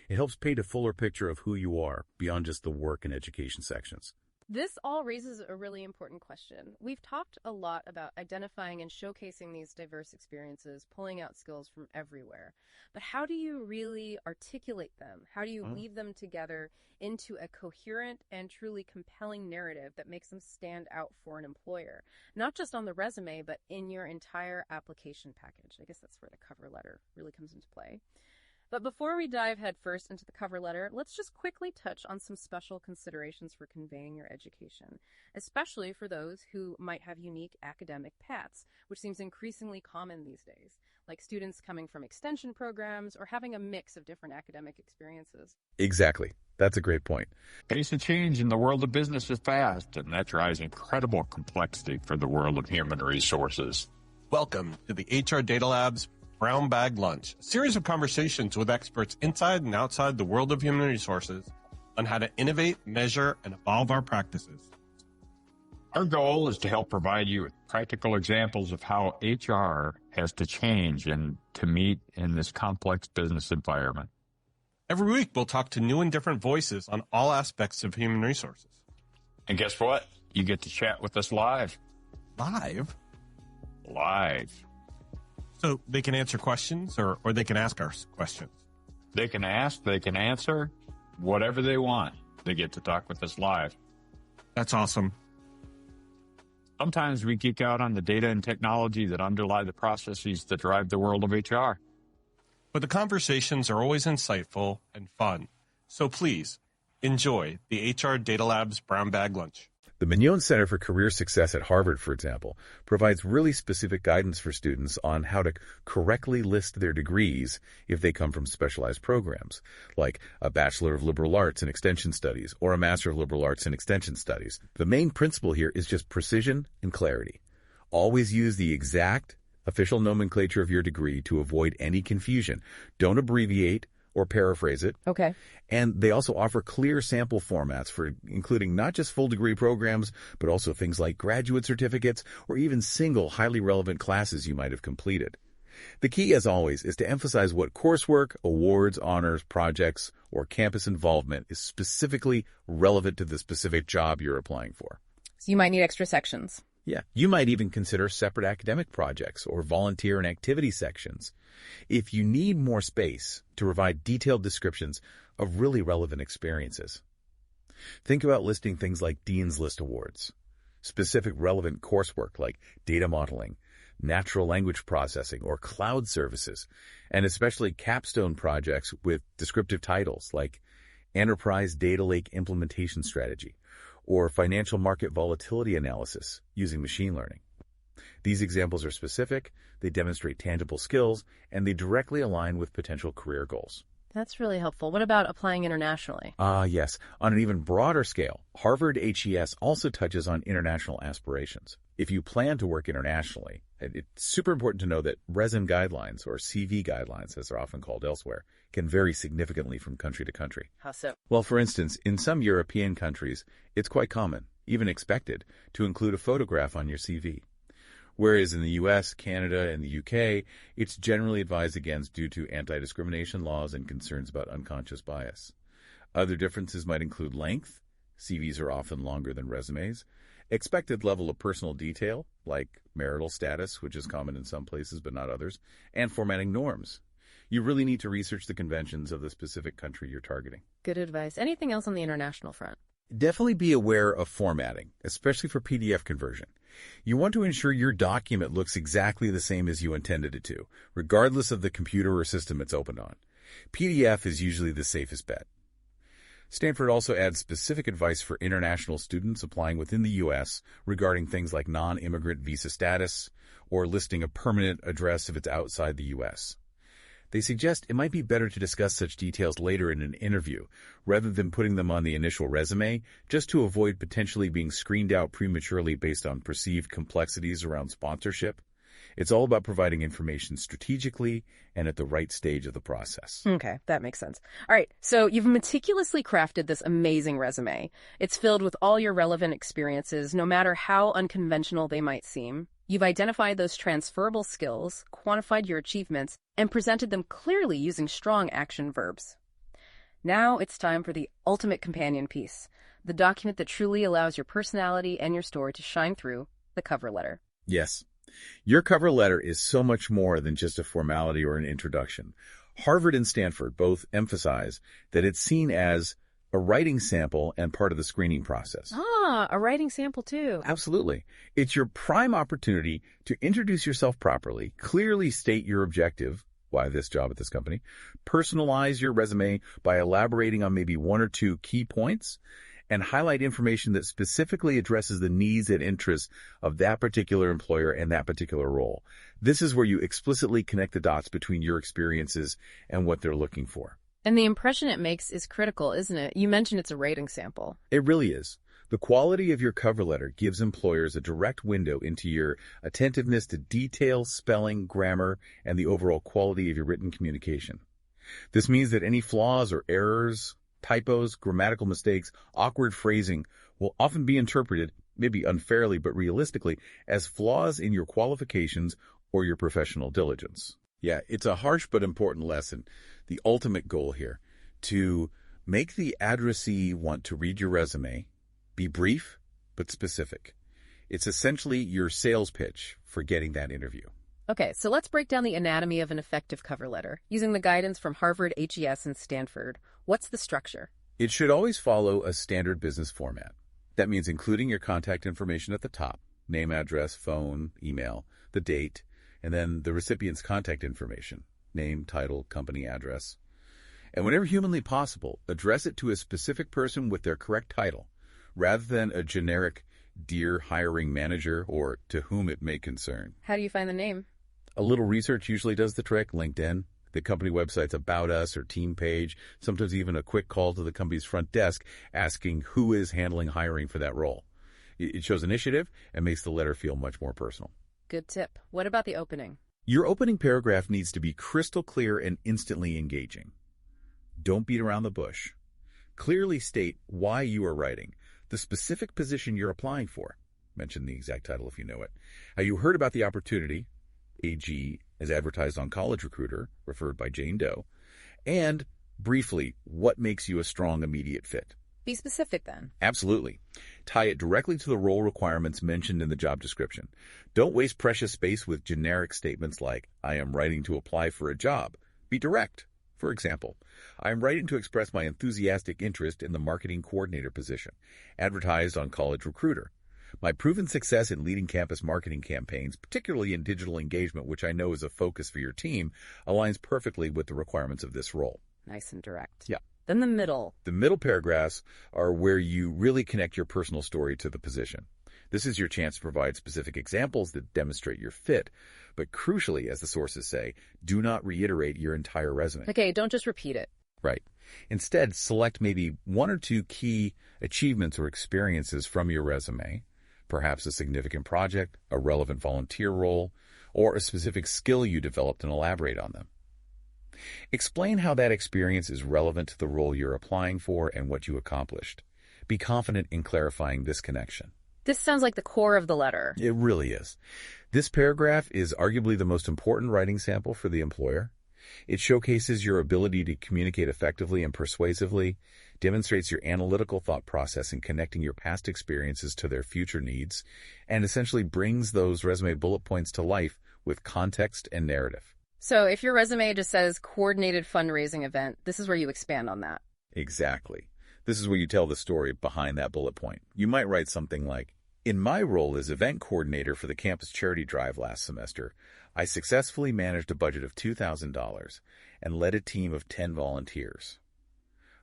It helps paint a fuller picture of who you are beyond just the work and education sections. This all raises a really important question. We've talked a lot about identifying and showcasing these diverse experiences, pulling out skills from everywhere. But how do you really articulate them? How do you weave them together into a coherent and truly compelling narrative that makes them stand out for an employer? Not just on the resume, but in your entire application package. I guess that's where the cover letter really comes into play. But before we dive headfirst into the cover letter, let's just quickly touch on some special considerations for conveying your education, especially for those who might have unique academic paths, which seems increasingly common these days, like students coming from extension programs or having a mix of different academic experiences. Exactly. That's a great point. Pace of change in the world of business is fast, and that drives incredible complexity for the world of human resources. Welcome to the HR Data Lab's Brown Bag Lunch, a series of conversations with experts inside and outside the world of human resources on how to innovate, measure, and evolve our practices. Our goal is to help provide you with practical examples of how HR has to change and to meet in this complex business environment. Every week, we'll talk to new and different voices on all aspects of human resources. And guess what? You get to chat with us live. Live? Live. So they can answer questions or they can ask us questions. They can ask, they can answer, whatever they want. They get to talk with us live. That's awesome. Sometimes we geek out on the data and technology that underlie the processes that drive the world of HR. But the conversations are always insightful and fun. So please, enjoy the HR Data Lab's Brown Bag Lunch. The Mignon Center for Career Success at Harvard, for example, provides really specific guidance for students on how to correctly list their degrees if they come from specialized programs, like a Bachelor of Liberal Arts in Extension Studies or a Master of Liberal Arts in Extension Studies. The main principle here is just precision and clarity. Always use the exact official nomenclature of your degree to avoid any confusion. Don't abbreviate or paraphrase it. Okay. And they also offer clear sample formats for including not just full degree programs, but also things like graduate certificates or even single highly relevant classes you might have completed. The key, as always, is to emphasize what coursework, awards, honors, projects, or campus involvement is specifically relevant to the specific job you're applying for. So you might need extra sections. Yeah, you might even consider separate academic projects or volunteer and activity sections. If you need more space to provide detailed descriptions of really relevant experiences. Think about listing things like Dean's List awards, specific relevant coursework like data modeling, natural language processing, or cloud services, and especially capstone projects with descriptive titles like Enterprise Data Lake Implementation Strategy, or financial market volatility analysis using machine learning. These examples are specific, they demonstrate tangible skills, and they directly align with potential career goals. That's really helpful. What about applying internationally? Yes. On an even broader scale, Harvard HES also touches on international aspirations. If you plan to work internationally, it's super important to know that resume guidelines, or CV guidelines, as they're often called elsewhere, can vary significantly from country to country. How so? Well, for instance, in some European countries, it's quite common, even expected, to include a photograph on your CV. Whereas in the US, Canada, and the UK, it's generally advised against due to anti-discrimination laws and concerns about unconscious bias. Other differences might include length. CVs are often longer than resumes. Expected level of personal detail, like marital status, which is common in some places but not others, and formatting norms. You really need to research the conventions of the specific country you're targeting. Good advice. Anything else on the international front? Definitely be aware of formatting, especially for PDF conversion. You want to ensure your document looks exactly the same as you intended it to, regardless of the computer or system it's opened on. PDF is usually the safest bet. Stanford also adds specific advice for international students applying within the U.S. regarding things like non-immigrant visa status or listing a permanent address if it's outside the U.S. They suggest it might be better to discuss such details later in an interview, rather than putting them on the initial resume, just to avoid potentially being screened out prematurely based on perceived complexities around sponsorship. It's all about providing information strategically and at the right stage of the process. Okay, that makes sense. All right, so you've meticulously crafted this amazing resume. It's filled with all your relevant experiences, no matter how unconventional they might seem. You've identified those transferable skills, quantified your achievements, and presented them clearly using strong action verbs. Now it's time for the ultimate companion piece, the document that truly allows your personality and your story to shine through, the cover letter. Yes. Your cover letter is so much more than just a formality or an introduction. Harvard and Stanford both emphasize that it's seen as a writing sample and part of the screening process. A writing sample too. Absolutely. It's your prime opportunity to introduce yourself properly, clearly state your objective, why this job at this company, personalize your resume by elaborating on maybe one or two key points, and highlight information that specifically addresses the needs and interests of that particular employer and that particular role. This is where you explicitly connect the dots between your experiences and what they're looking for. And the impression it makes is critical, isn't it? You mentioned it's a rating sample. It really is. The quality of your cover letter gives employers a direct window into your attentiveness to detail, spelling, grammar, and the overall quality of your written communication. This means that any flaws or errors, typos, grammatical mistakes, awkward phrasing will often be interpreted, maybe unfairly but realistically, as flaws in your qualifications or your professional diligence. Yeah, it's a harsh but important lesson. The ultimate goal here, to make the addressee want to read your resume, be brief but specific. It's essentially your sales pitch for getting that interview. Okay, so let's break down the anatomy of an effective cover letter. Using the guidance from Harvard, HES, and Stanford, what's the structure? It should always follow a standard business format. That means including your contact information at the top, name, address, phone, email, the date, and then the recipient's contact information, name, title, company address. And whenever humanly possible, address it to a specific person with their correct title, rather than a generic Dear Hiring Manager, or To Whom It May Concern. How do you find the name? A little research usually does the trick. LinkedIn, the company website's About Us or team page, sometimes even a quick call to the company's front desk asking who is handling hiring for that role. It shows initiative and makes the letter feel much more personal. Good tip. What about the opening? Your opening paragraph needs to be crystal clear and instantly engaging. Don't beat around the bush. Clearly state why you are writing, the specific position you're applying for. Mention the exact title if you know it. How you heard about the opportunity, AG, as advertised on College Recruiter, referred by Jane Doe, and briefly, what makes you a strong immediate fit. Be specific then. Absolutely. Tie it directly to the role requirements mentioned in the job description. Don't waste precious space with generic statements like, I am writing to apply for a job. Be direct. For example, I am writing to express my enthusiastic interest in the marketing coordinator position, advertised on College Recruiter. My proven success in leading campus marketing campaigns, particularly in digital engagement, which I know is a focus for your team, aligns perfectly with the requirements of this role. Nice and direct. Yeah. Then the middle. The middle paragraphs are where you really connect your personal story to the position. This is your chance to provide specific examples that demonstrate your fit. But crucially, as the sources say, do not reiterate your entire resume. Okay, don't just repeat it. Right. Instead, select maybe one or two key achievements or experiences from your resume, perhaps a significant project, a relevant volunteer role, or a specific skill you developed, and elaborate on them. Explain how that experience is relevant to the role you're applying for and what you accomplished. Be confident in clarifying this connection. This sounds like the core of the letter. It really is. This paragraph is arguably the most important writing sample for the employer. It showcases your ability to communicate effectively and persuasively, demonstrates your analytical thought process in connecting your past experiences to their future needs, and essentially brings those resume bullet points to life with context and narrative. So if your resume just says coordinated fundraising event, this is where you expand on that. Exactly. This is where you tell the story behind that bullet point. You might write something like, in my role as event coordinator for the campus charity drive last semester, I successfully managed a budget of $2,000 and led a team of 10 volunteers.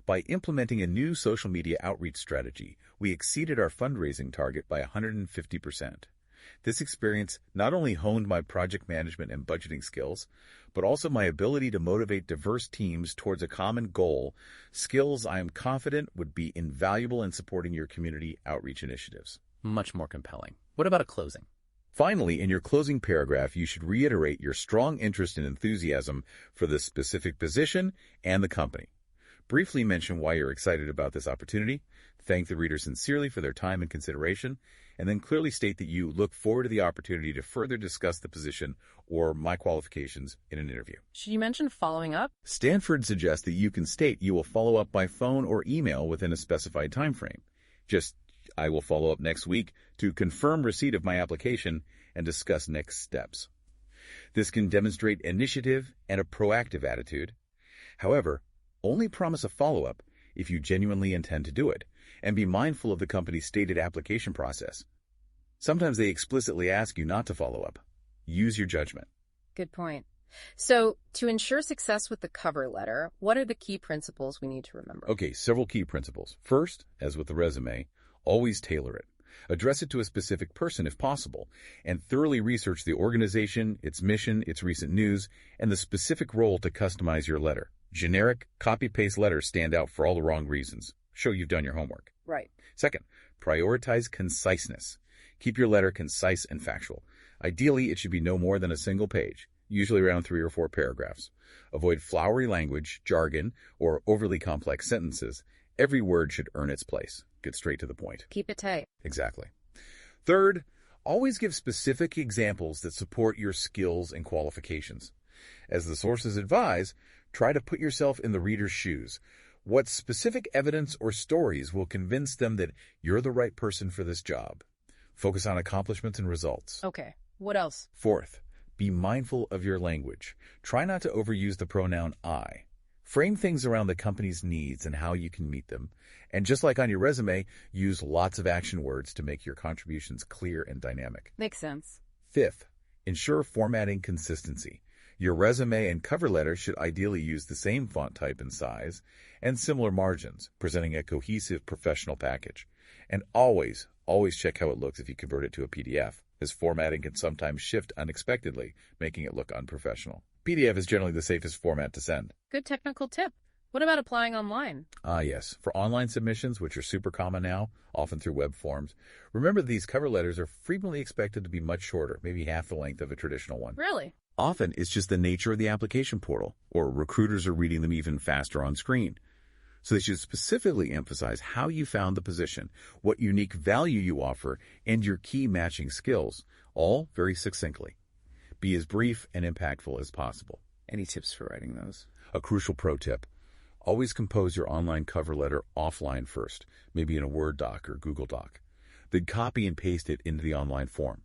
By implementing a new social media outreach strategy, we exceeded our fundraising target by 150%. This experience not only honed my project management and budgeting skills, but also my ability to motivate diverse teams towards a common goal, skills I am confident would be invaluable in supporting your community outreach initiatives. Much more compelling. What about a closing? Finally, in your closing paragraph, you should reiterate your strong interest and enthusiasm for the specific position and the company. Briefly mention why you're excited about this opportunity, thank the reader sincerely for their time and consideration, and then clearly state that you look forward to the opportunity to further discuss the position or my qualifications in an interview. Should you mention following up? Stanford suggests that you can state you will follow up by phone or email within a specified time frame. Just, I will follow up next week to confirm receipt of my application and discuss next steps. This can demonstrate initiative and a proactive attitude. However, only promise a follow-up if you genuinely intend to do it, and be mindful of the company's stated application process. Sometimes they explicitly ask you not to follow up. Use your judgment. Good point. So, to ensure success with the cover letter, what are the key principles we need to remember? Okay, several key principles. First, as with the resume, always tailor it. Address it to a specific person if possible, and thoroughly research the organization, its mission, its recent news, and the specific role to customize your letter. Generic, copy-paste letters stand out for all the wrong reasons. Show you've done your homework. Right. Second, prioritize conciseness. Keep your letter concise and factual. Ideally, it should be no more than a single page, usually around 3 or 4 paragraphs. Avoid flowery language, jargon, or overly complex sentences. Every word should earn its place. Get straight to the point. Keep it tight. Exactly. Third, always give specific examples that support your skills and qualifications. As the sources advise, try to put yourself in the reader's shoes. What specific evidence or stories will convince them that you're the right person for this job? Focus on accomplishments and results. Okay. What else? Fourth, be mindful of your language. Try not to overuse the pronoun I. Frame things around the company's needs and how you can meet them. And just like on your resume, use lots of action words to make your contributions clear and dynamic. Makes sense. Fifth, ensure formatting consistency. Your resume and cover letter should ideally use the same font type and size and similar margins, presenting a cohesive professional package. And always Always check how it looks if you convert it to a PDF, as formatting can sometimes shift unexpectedly, making it look unprofessional. PDF is generally the safest format to send. Good technical tip. What about applying online? Yes. For online submissions, which are super common now, often through web forms, remember these cover letters are frequently expected to be much shorter, maybe half the length of a traditional one. Really? Often, it's just the nature of the application portal, or recruiters are reading them even faster on screen. So they should specifically emphasize how you found the position, what unique value you offer, and your key matching skills, all very succinctly. Be as brief and impactful as possible. Any tips for writing those? A crucial pro tip. Always compose your online cover letter offline first, maybe in a Word doc or Google Doc. Then copy and paste it into the online form.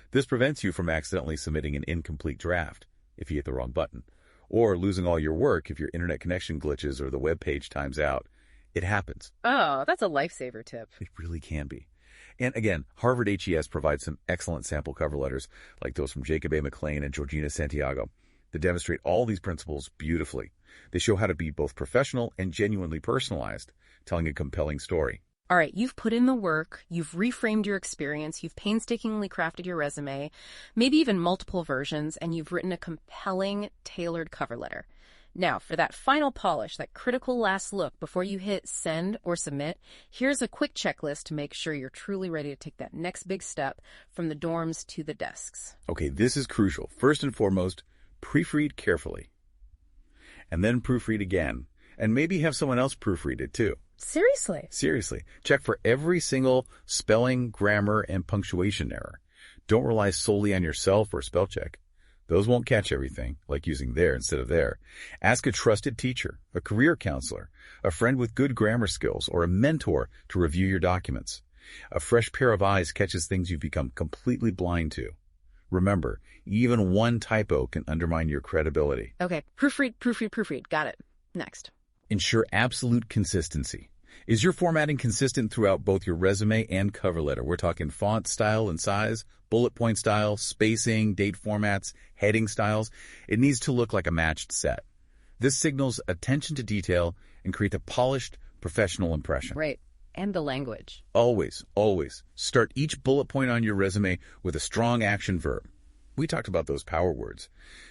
This prevents you from accidentally submitting an incomplete draft if you hit the wrong button, or losing all your work if your internet connection glitches or the web page times out. It happens. Oh, that's a lifesaver tip. It really can be. And again, Harvard HES provides some excellent sample cover letters, like those from Jacob A. McLean and Georgina Santiago, that demonstrate all these principles beautifully. They show how to be both professional and genuinely personalized, telling a compelling story. All right, you've put in the work, you've reframed your experience, you've painstakingly crafted your resume, maybe even multiple versions, and you've written a compelling, tailored cover letter. Now, for that final polish, that critical last look before you hit send or submit, here's a quick checklist to make sure you're truly ready to take that next big step from the dorms to the desks. Okay, this is crucial. First and foremost, proofread carefully. And then proofread again. And maybe have someone else proofread it too. Seriously? Seriously. Check for every single spelling, grammar, and punctuation error. Don't rely solely on yourself or spell check. Those won't catch everything, like using there instead of there. Ask a trusted teacher, a career counselor, a friend with good grammar skills, or a mentor to review your documents. A fresh pair of eyes catches things you've become completely blind to. Remember, even one typo can undermine your credibility. Okay, proofread. Got it. Next. Ensure absolute consistency. Is your formatting consistent throughout both your resume and cover letter? We're talking font style and size, bullet point style, spacing, date formats, heading styles. It needs to look like a matched set. This signals attention to detail and creates a polished, professional impression. Right. And the language. Always, always. Start each bullet point on your resume with a strong action verb. We talked about those power words.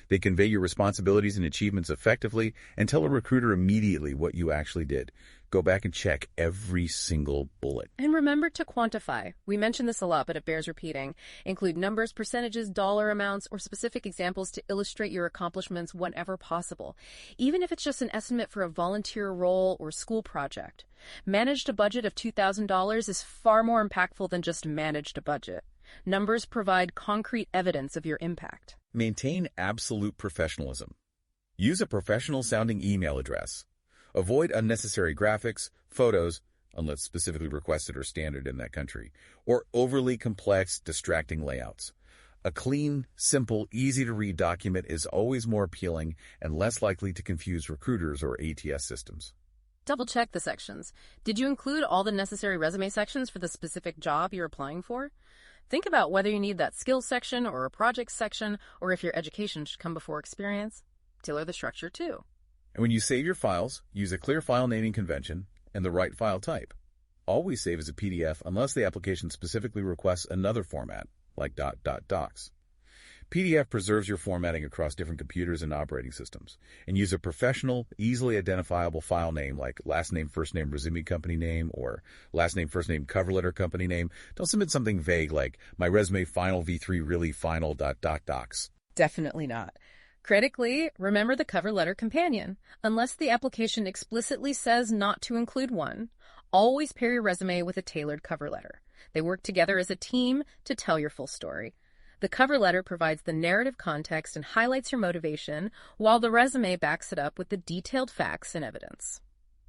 They convey your responsibilities and achievements effectively and tell a recruiter immediately what you actually did. Go back and check every single bullet. And remember to quantify. We mention this a lot, but it bears repeating. Include numbers, percentages, dollar amounts, or specific examples to illustrate your accomplishments whenever possible, even if it's just an estimate for a volunteer role or school project. Managed a budget of $2,000 is far more impactful than just managed a budget. Numbers provide concrete evidence of your impact. Maintain absolute professionalism. Use a professional-sounding email address. Avoid unnecessary graphics, photos, unless specifically requested or standard in that country, or overly complex, distracting layouts. A clean, simple, easy-to-read document is always more appealing and less likely to confuse recruiters or ATS systems. Double-check the sections. Did you include all the necessary resume sections for the specific job you're applying for? Think about whether you need that skills section or a project section, or if your education should come before experience. Tailor the structure too. And when you save your files, use a clear file naming convention and the right file type. Always save as a PDF unless the application specifically requests another format, like .docs. PDF preserves your formatting across different computers and operating systems. And use a professional, easily identifiable file name like last name, first name, resume company name, or last name, first name, cover letter company name. Don't submit something vague like my resume final v3 really final .docs. Definitely not. Critically, remember the cover letter companion. Unless the application explicitly says not to include one, always pair your resume with a tailored cover letter. They work together as a team to tell your full story. The cover letter provides the narrative context and highlights your motivation, while the resume backs it up with the detailed facts and evidence.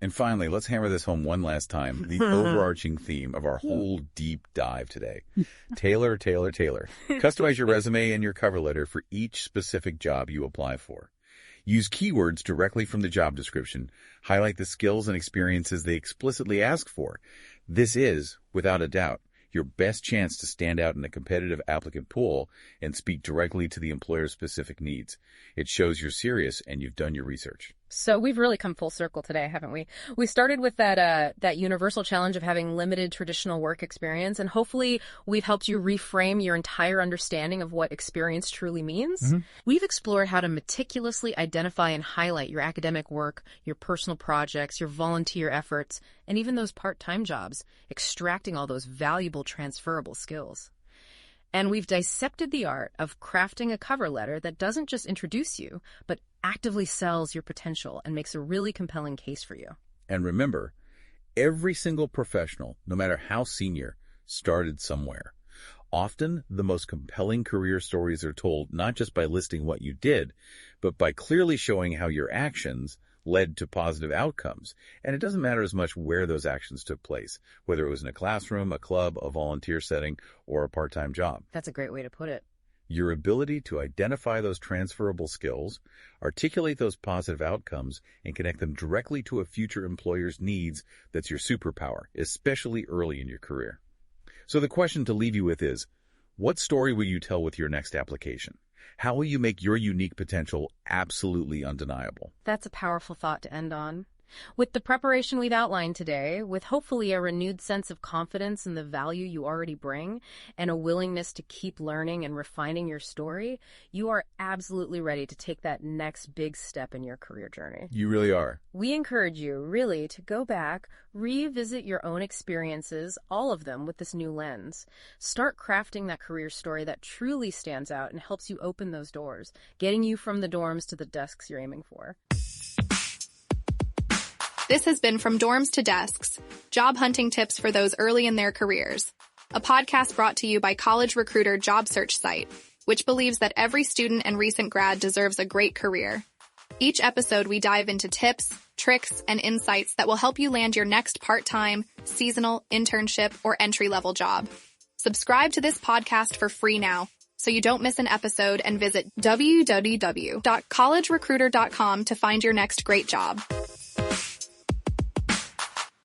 And finally, let's hammer this home one last time, the overarching theme of our whole deep dive today. Tailor. Customize your resume and your cover letter for each specific job you apply for. Use keywords directly from the job description. Highlight the skills and experiences they explicitly ask for. This is, without a doubt, your best chance to stand out in a competitive applicant pool and speak directly to the employer's specific needs. It shows you're serious and you've done your research. So we've really come full circle today, haven't we? We started with that universal challenge of having limited traditional work experience, and hopefully we've helped you reframe your entire understanding of what experience truly means. Mm-hmm. We've explored how to meticulously identify and highlight your academic work, your personal projects, your volunteer efforts, and even those part-time jobs, extracting all those valuable transferable skills. And we've dissected the art of crafting a cover letter that doesn't just introduce you, but actively sells your potential and makes a really compelling case for you. And remember, every single professional, no matter how senior, started somewhere. Often, the most compelling career stories are told not just by listing what you did, but by clearly showing how your actions led to positive outcomes. And it doesn't matter as much where those actions took place, whether it was in a classroom, a club, a volunteer setting, or a part-time job. That's a great way to put it. Your ability to identify those transferable skills, articulate those positive outcomes, and connect them directly to a future employer's needs, that's your superpower, especially early in your career. So the question to leave you with is, what story will you tell with your next application? How will you make your unique potential absolutely undeniable? That's a powerful thought to end on. With the preparation we've outlined today, with hopefully a renewed sense of confidence in the value you already bring, and a willingness to keep learning and refining your story, you are absolutely ready to take that next big step in your career journey. You really are. We encourage you, really, to go back, revisit your own experiences, all of them, with this new lens. Start crafting that career story that truly stands out and helps you open those doors, getting you from the dorms to the desks you're aiming for. This has been From Dorms to Desks, job hunting tips for those early in their careers, a podcast brought to you by College Recruiter job search site, which believes that every student and recent grad deserves a great career. Each episode, we dive into tips, tricks, and insights that will help you land your next part-time, seasonal, internship, or entry-level job. Subscribe to this podcast for free now, so you don't miss an episode, and visit www.collegerecruiter.com to find your next great job.